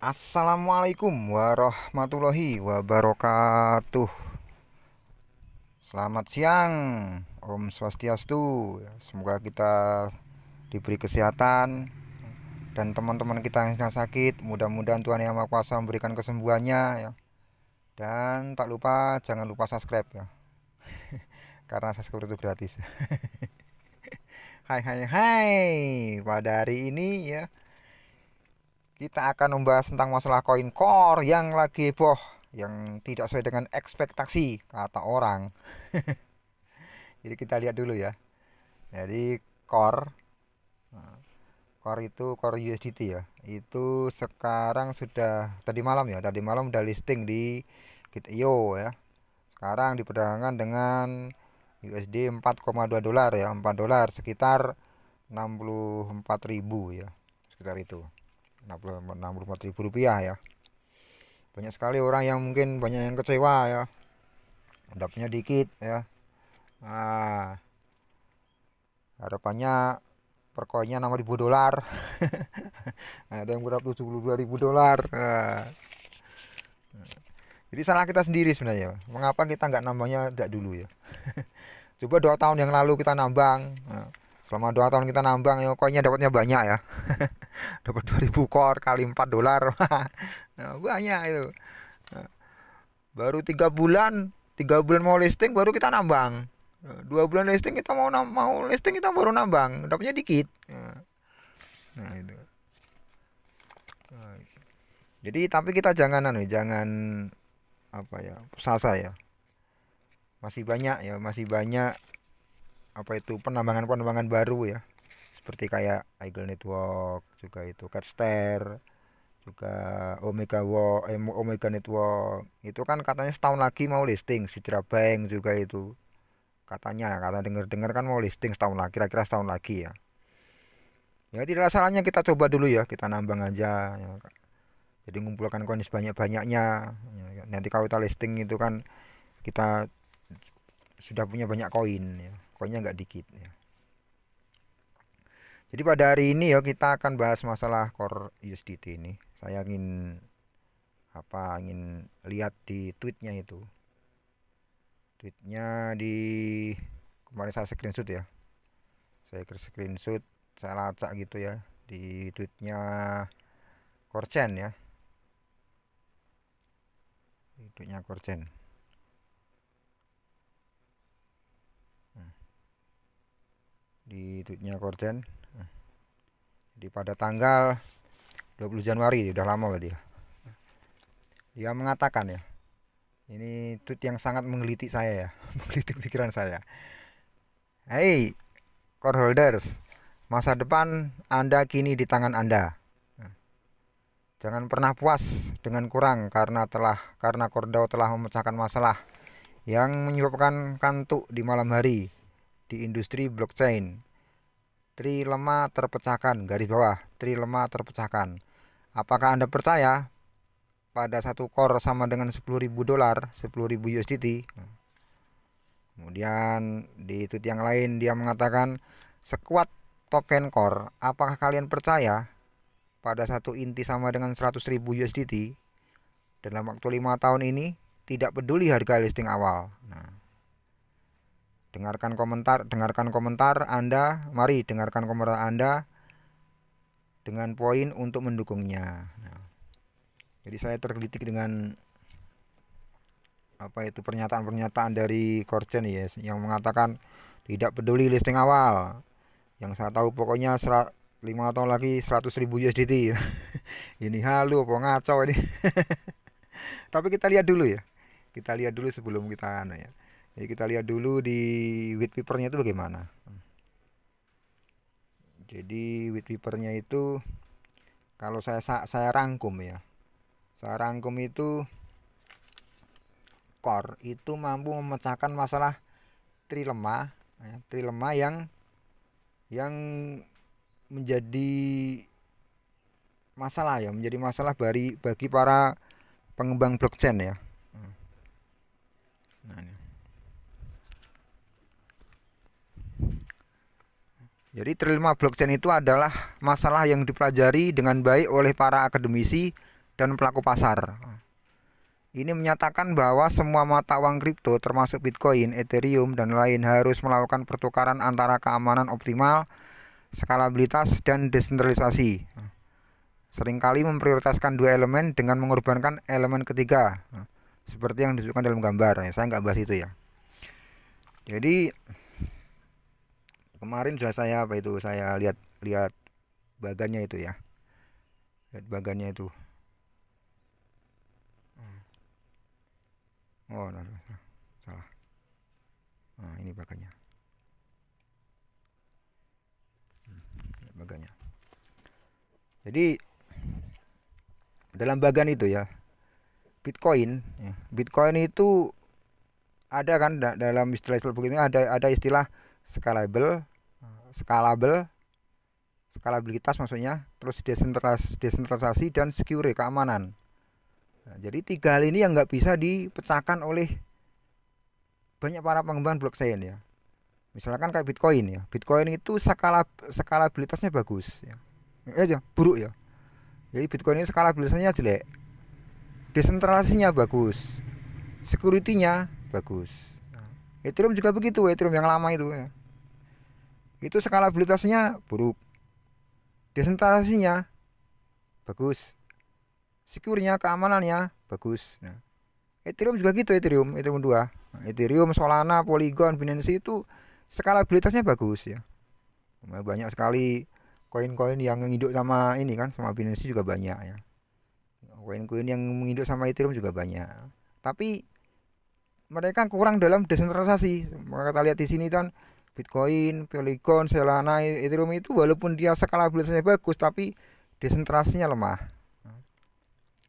Assalamualaikum warahmatullahi wabarakatuh. Selamat siang, Om Swastiastu. Semoga kita diberi kesehatan dan teman-teman kita yang sedang sakit, mudah-mudahan Tuhan Yang Maha Kuasa memberikan kesembuhannya ya. Dan tak lupa jangan lupa subscribe ya, karena subscribe itu gratis. Hai hai hai. Pada hari ini ya kita akan membahas tentang masalah koin core yang lagi heboh, yang tidak sesuai dengan ekspektasi kata orang. Jadi kita lihat dulu ya. Jadi core, core itu core USDT ya. Itu sekarang sudah tadi malam udah listing di Git.io ya. Sekarang diperdagangkan dengan USD 4,2 dolar ya, 4 dolar sekitar 64.000 ya. Sekitar itu. 64.000 rupiah ya. Banyak sekali orang yang mungkin banyak yang kecewa ya, dapatnya dikit ya. Harapannya per koinnya 6.000 dolar. Ada yang berapa 72.000 dolar. Jadi salah kita sendiri sebenarnya. Mengapa kita nggak nambangnya tidak dulu ya? Coba 2 tahun yang lalu kita nambang. Selama 2 tahun kita nambang ya koinnya dapatnya banyak ya. Dapat 2000 core kali 4 dolar. Banyak itu. Baru 3 bulan mau listing baru kita nambang. 2 bulan listing kita mau listing kita baru nambang, dapatnya dikit. Nah itu. Jadi tapi kita jangan apa ya, puasa ya. Masih banyak apa itu penambangan baru ya. Seperti kayak Eagle Network, juga itu Catster, juga Omega Network. Itu kan katanya setahun lagi mau listing, Citra Bank juga itu. Kata dengar kan mau listing setahun lagi, kira-kira setahun lagi ya. Ya tidak salahnya kita coba dulu ya, kita nambang aja ya. Jadi ngumpulkan koin sebanyak-banyaknya ya. Nanti kalau kita listing itu kan kita sudah punya banyak koin ya. Koinnya nggak dikit ya. Jadi pada hari ini ya kita akan bahas masalah core USDT ini. Saya ingin lihat di tweetnya itu. Tweetnya di kemarin saya screenshot ya. Saya lacak gitu ya di tweetnya Korchen ya. Di tweetnya Korchen. Di tweetnya Korchen. Jadi pada tanggal 20 Januari, udah lama berarti ya. Dia mengatakan ya, ini tweet yang sangat menggelitik saya ya, menggelitik pikiran saya. Hey, core holders, masa depan Anda kini di tangan Anda. Jangan pernah puas dengan kurang karena Kordao telah memecahkan masalah yang menyebabkan kantuk di malam hari di industri blockchain. Trilema terpecahkan, garis bawah, trilema terpecahkan. Apakah Anda percaya pada satu core sama dengan 10.000 dolar, 10.000 USDT? Kemudian di tweet yang lain dia mengatakan, sekuat token core, apakah kalian percaya pada satu inti sama dengan 100.000 USDT dalam waktu 5 tahun ini, tidak peduli harga listing awal? Nah, dengarkan komentar Anda, mari dengarkan komentar Anda dengan poin untuk mendukungnya. Nah, jadi saya tergelitik dengan apa itu pernyataan dari Korchen ya, yang mengatakan tidak peduli listing awal. Yang saya tahu pokoknya 5 tahun lagi 100.000 USDT. Ini halu apa ngaco ini. Tapi kita lihat dulu ya. Kita lihat dulu sebelum kita ya. Jadi kita lihat dulu di white papernya itu bagaimana. Jadi white papernya itu kalau saya rangkum ya. Saya rangkum itu core itu mampu memecahkan masalah trilema ya, trilema yang menjadi masalah bagi para pengembang blockchain ya. Nah, ini. Jadi trilema blockchain itu adalah masalah yang dipelajari dengan baik oleh para akademisi dan pelaku pasar. Ini menyatakan bahwa semua mata uang kripto termasuk Bitcoin, Ethereum, dan lain harus melakukan pertukaran antara keamanan optimal, skalabilitas, dan desentralisasi. Seringkali memprioritaskan dua elemen dengan mengorbankan elemen ketiga, seperti yang ditunjukkan dalam gambar. Saya nggak bahas itu ya. Jadi kemarin sudah saya lihat bagannya itu ya. Lihat bagannya itu. Oh, salah. Nah, ini bagannya. Bagannya. Jadi dalam bagan itu ya, Bitcoin itu ada kan dalam istilah begini, ada istilah skalabilitas maksudnya, terus desentralisasi dan secure, keamanan. Nah, jadi tiga hal ini yang nggak bisa dipecahkan oleh banyak para pengembang blockchain ya. Misalkan kayak Bitcoin ya. Bitcoin itu skalabilitasnya bagus ya. Buruk ya. Jadi Bitcoin ini skalabilitasnya jelek. Desentralisasinya bagus. Security-nya bagus. Nah, Ethereum juga begitu, Ethereum yang lama itu ya. Itu skalabilitasnya buruk. Desentralisasinya bagus. Secure-nya, keamanannya bagus. Nah, Ethereum juga gitu, Ethereum 2. Nah, Ethereum, Solana, Polygon, Binance itu skalabilitasnya bagus ya. Banyak sekali koin-koin yang menginduk sama ini kan, sama Binance juga banyak ya. Koin-koin yang menginduk sama Ethereum juga banyak. Tapi mereka kurang dalam desentralisasi. Maka kita lihat di sini kan Bitcoin, Polygon, Solana, Ethereum itu walaupun dia skalabilitasnya bagus tapi desentralisasinya lemah.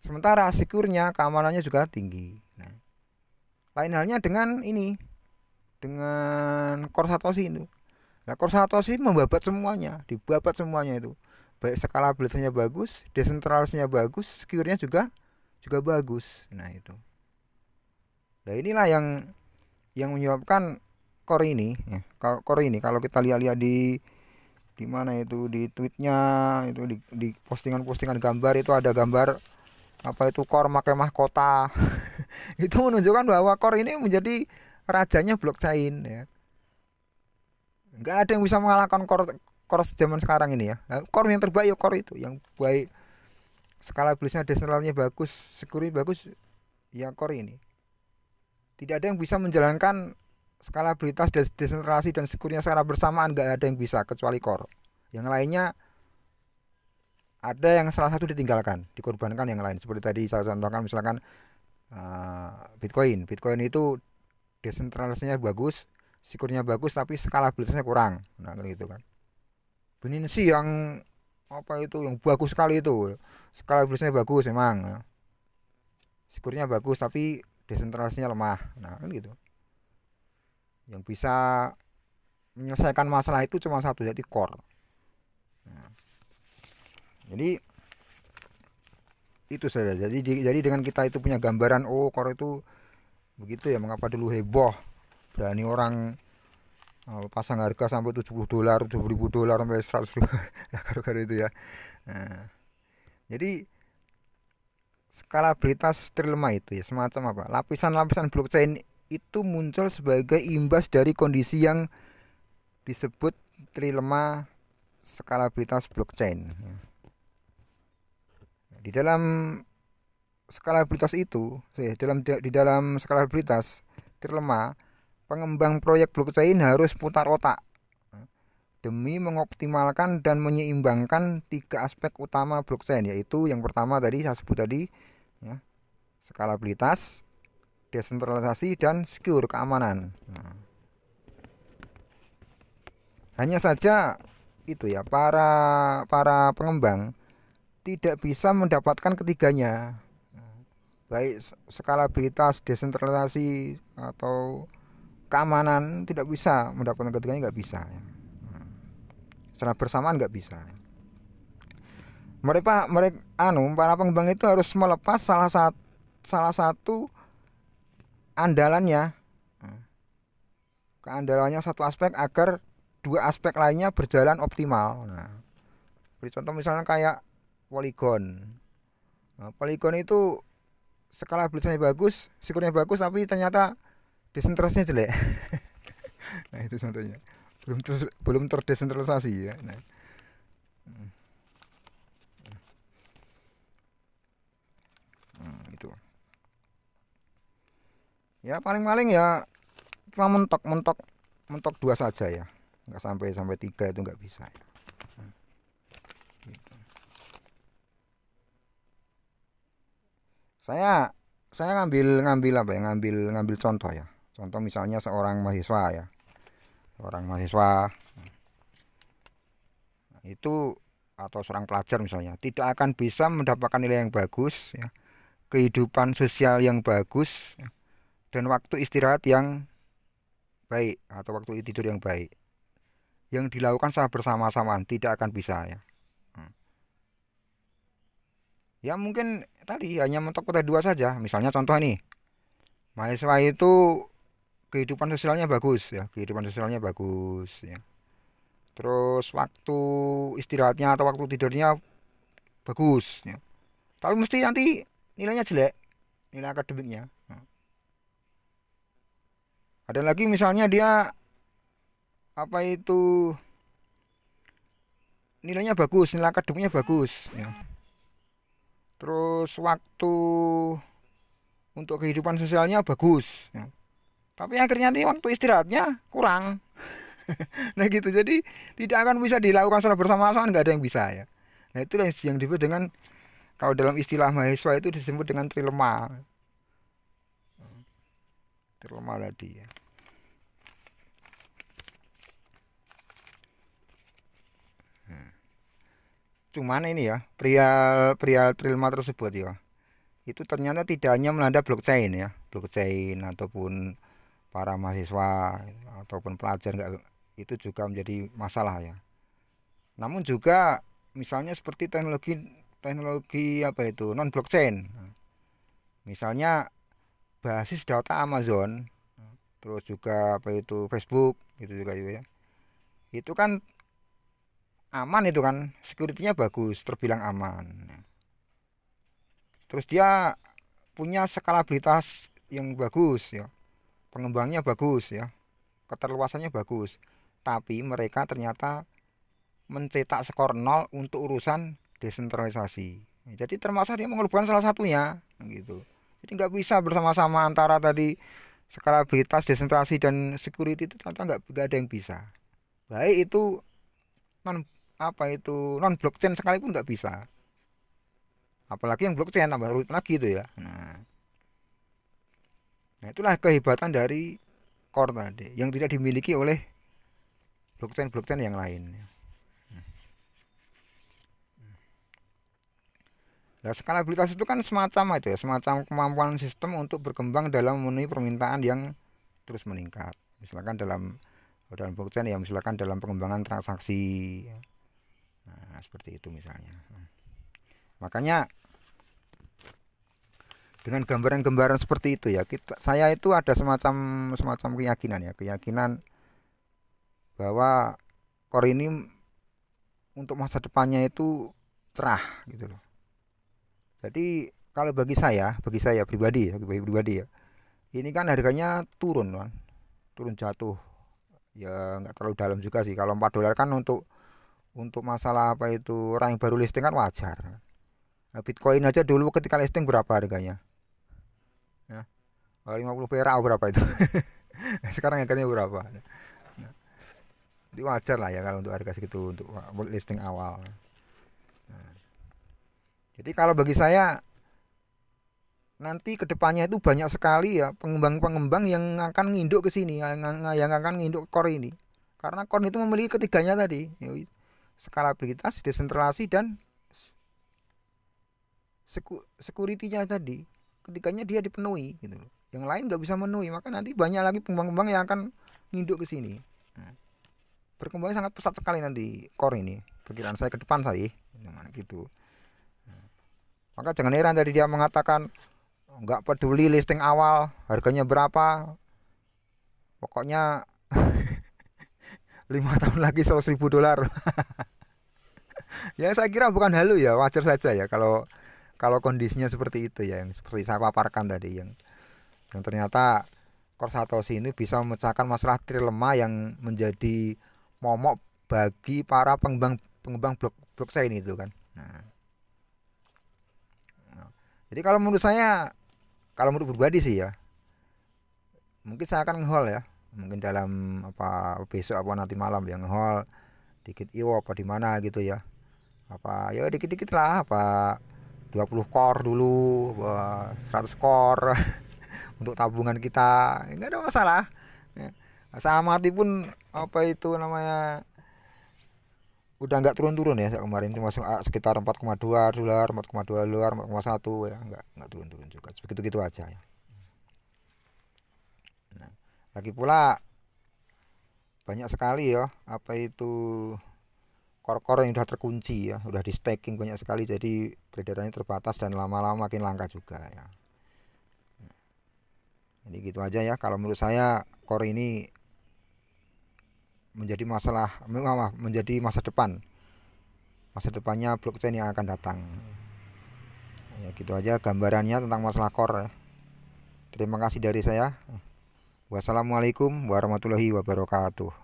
Sementara secure-nya, keamanannya juga tinggi. Nah, lain halnya dengan Core Satoshi itu. Nah, Core Satoshi dibabat semuanya itu. Baik skalabilitasnya bagus, desentralisasinya bagus, secure-nya juga bagus. Nah, itu. Nah, inilah yang menyebabkan Core ini, ya. Core ini kalau kita lihat di mana itu, di tweetnya itu, di postingan gambar itu ada gambar apa itu Core pakai mahkota. Itu menunjukkan bahwa Core ini menjadi rajanya blockchain ya. Nggak ada yang bisa mengalahkan Core zaman sekarang ini ya. Core yang terbaik ya Core itu, yang baik skalabilitasnya, desentralisasinya bagus, security bagus ya Core ini. Tidak ada yang bisa menjalankan skalabilitas, desentralisasi dan security secara bersamaan, nggak ada yang bisa kecuali Core. Yang lainnya ada yang salah satu ditinggalkan, dikorbankan yang lain. Seperti tadi saya contohkan misalkan Bitcoin itu desentralisasinya bagus, security-nya bagus tapi skalabilitasnya kurang. Nah, gitu kan. Binance yang apa itu yang bagus sekali itu, skalabilitasnya bagus memang. Ya. Security-nya bagus tapi desentralisasinya lemah. Nah, kan gitu. Yang bisa menyelesaikan masalah itu cuma satu, yaitu Core. Nah, jadi itu saja. Jadi dengan kita itu punya gambaran, oh Core itu begitu ya, mengapa dulu heboh, berani orang pasang harga sampai $70, $70.000 sampai $100.000 gara-gara itu ya. Nah, jadi skalabilitas trilema itu ya semacam apa? Lapisan-lapisan blockchain itu muncul sebagai imbas dari kondisi yang disebut trilema skalabilitas blockchain. Di dalam skalabilitas itu, di dalam skalabilitas trilema, pengembang proyek blockchain harus putar otak demi mengoptimalkan dan menyeimbangkan tiga aspek utama blockchain, yaitu yang pertama tadi saya sebut tadi ya, skalabilitas, desentralisasi dan secure, keamanan. Nah, hanya saja itu ya, para pengembang tidak bisa mendapatkan ketiganya, baik skalabilitas, desentralisasi atau keamanan, tidak bisa mendapatkan ketiganya, nggak bisa ya. Secara bersamaan nggak bisa. Mereka para pengembang itu harus melepas salah satu andalannya, keandalannya satu aspek agar dua aspek lainnya berjalan optimal. Nah, beri contoh misalnya kayak Polygon. Polygon itu skala habilitasnya bagus, skurnya bagus, tapi ternyata desentralisasinya jelek. Nah itu contohnya, belum terdesentralisasi ya. Nah, itu ya paling-paling ya cuma mentok-mentok, mentok dua saja ya, nggak sampai tiga, itu nggak bisa ya. Gitu. Saya ngambil ngambil apa ya, ngambil contoh ya, contoh misalnya seorang mahasiswa ya, seorang mahasiswa itu atau seorang pelajar misalnya tidak akan bisa mendapatkan nilai yang bagus ya, kehidupan sosial yang bagus ya, dan waktu istirahat yang baik atau waktu tidur yang baik yang dilakukan secara bersama-samaan, tidak akan bisa ya. Ya mungkin tadi hanya mentok pada dua saja. Misalnya contoh nih, mahasiswa itu kehidupan sosialnya bagus ya, kehidupan sosialnya bagus ya. Terus waktu istirahatnya atau waktu tidurnya bagus ya. Tapi mesti nanti nilainya jelek, nilai akademiknya. Nah, ada lagi misalnya dia apa itu nilainya bagus, nilai akademiknya bagus ya. Terus waktu untuk kehidupan sosialnya bagus ya. Tapi akhirnya nanti waktu istirahatnya kurang. Nah gitu, jadi tidak akan bisa dilakukan secara bersama-sama, nggak ada yang bisa ya. Nah itulah yang disebut dengan, kalau dalam istilah mahasiswa itu disebut dengan trilema. Trilema tadi ya. Cuman ini ya, pria trilema tersebut ya, itu ternyata tidak hanya melanda blockchain ya, blockchain ataupun para mahasiswa ataupun pelajar, nggak, itu juga menjadi masalah ya. Namun juga misalnya seperti teknologi teknologi apa itu non blockchain, misalnya basis data Amazon, terus juga apa itu Facebook, itu juga ya. Itu kan aman, itu kan security-nya bagus, terbilang aman. Terus dia punya skalabilitas yang bagus ya, pengembangnya bagus ya, keterluasannya bagus. Tapi mereka ternyata mencetak skor nol untuk urusan desentralisasi. Jadi termasuk dia mengorbankan salah satunya gitu. Jadi nggak bisa bersama-sama antara tadi skalabilitas, desentralisasi dan security, itu ternyata nggak ada yang bisa. Baik itu non apa itu non blockchain sekalipun nggak bisa. Apalagi yang blockchain tambah rumit lagi itu ya. Nah itulah kehebatan dari core tadi yang tidak dimiliki oleh blockchain yang lain. Nah, skalabilitas itu kan semacam itu ya, semacam kemampuan sistem untuk berkembang dalam memenuhi permintaan yang terus meningkat. Misalkan dalam blockchain ya, misalkan dalam pengembangan transaksi. Nah, seperti itu misalnya. Makanya dengan gambaran-gambaran seperti itu ya, saya itu ada semacam semacam keyakinan ya, keyakinan bahwa core ini untuk masa depannya itu cerah gitu loh. Jadi kalau bagi saya pribadi ya, bagi pribadi ya, ini kan harganya turun kan, turun jatuh. Ya nggak terlalu dalam juga sih. Kalau $4 kan untuk masalah apa itu orang yang baru listing kan wajar. Nah, Bitcoin aja dulu ketika listing berapa harganya? Ya, 50 perak berapa itu? Sekarang harganya berapa? Nah, jadi wajar lah ya kalau untuk harga segitu untuk listing awal. Nah, jadi kalau bagi saya nanti kedepannya itu banyak sekali ya pengembang-pengembang yang akan nginduk ke sini, yang akan nginduk core ini, karena core itu memiliki ketiganya tadi, skalabilitas, desentralisasi, dan security-nya tadi. Ketiganya dia dipenuhi gitu loh, yang lain nggak bisa memenuhi, maka nanti banyak lagi pengembang-pengembang yang akan nginduk ke sini. Berkembangnya sangat pesat sekali nanti core ini, perkiraan saya ke depan saya gitu. Maka jangan heran tadi dia mengatakan nggak peduli listing awal harganya berapa, pokoknya 5 tahun lagi $100.000. Ya saya kira bukan halu ya, wajar saja ya kalau kalau kondisinya seperti itu ya, yang seperti saya paparkan tadi, yang ternyata Core Satoshi ini bisa memecahkan masalah trilema yang menjadi momok bagi para pengembang pengembang blockchain itu kan. Nah, jadi kalau menurut saya, kalau menurut pribadi sih ya, mungkin saya akan nge ya, mungkin dalam apa besok apa nanti malam ya, nge dikit IO apa di mana gitu ya, apa ya dikit-dikit lah, apa 20 core dulu, 100 core untuk tabungan kita, nggak ada masalah ya. Sama mati pun apa itu namanya udah nggak turun-turun ya, kemarin cuma sekitar 4,2 dolar, 4,2 dolar, 4,1 ya, nggak turun-turun juga, begitu-gitu aja ya. Nah, lagi pula banyak sekali ya apa itu core-core yang udah terkunci ya, udah di staking banyak sekali, jadi peredarannya terbatas dan lama-lama makin langka juga ya. Jadi gitu aja ya, kalau menurut saya core ini menjadi menjadi masa depannya blockchain yang akan datang ya. Gitu aja gambarannya tentang masalah core ya. Terima kasih dari saya. Wassalamualaikum warahmatullahi wabarakatuh.